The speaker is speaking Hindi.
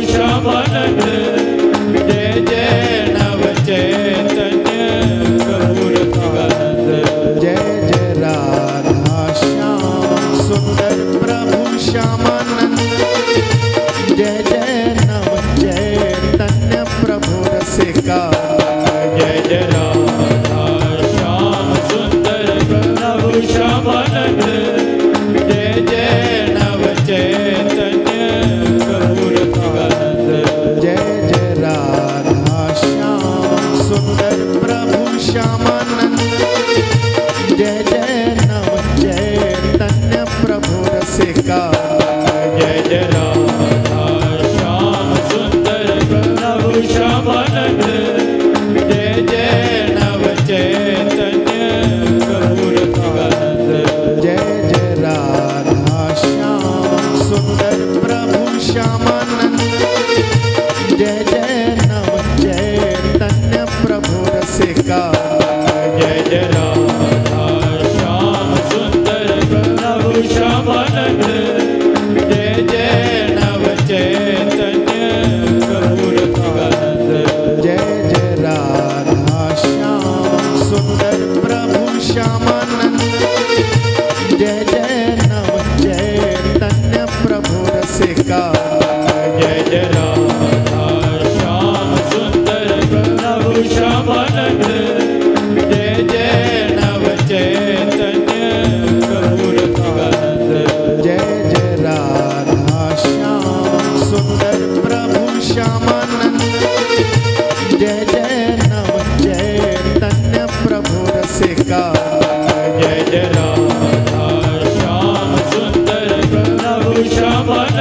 श्यामानंद जय जय नव चैतन्य प्रभु रसिकानंद जय जय राधा श्याम सुंदर प्रभु श्यामानंद जय जय नव चैतन्य प्रभु रसिकानंद जय जय राधा श्याम सुंदर प्रभु श्यामानंद जय जय नव चैतन्य प्रभु रसिकानंद जय जय राधा श्याम सुंदर प्रभु श्यामानंद जय जय नव चैतन्य प्रभु रसिकानंद जय जय राधा श्याम सुंदर प्रभु श्यामानंद जय जय नव चैतन्य प्रभु रसिकानंद जय जय राधा श्याम सुंदर प्रभु श्यामानंद जय जय नव चैतन्य प्रभु रसिकानंद जय जय राधा श्याम सुंदर प्रभु श्यामानंद जय जय नव चैतन्य प्रभु रसिकानंद जय जय राधा श्याम सुंदर प्रभु श्यामानंद जय जय नव चैतन्य प्रभु रसिकानंद जय जय राधा श्याम सुंदर प्रभु श्यामानंद जय जय नव चैतन्य प्रभु रसिकानंद जय जय राधा श्याम सुंदर प्रभु श्यामानंद जय जय नव चैतन्य प्रभु रसिकानंद जय जय राधा श्याम सुंदर प्रभु श्यामानंद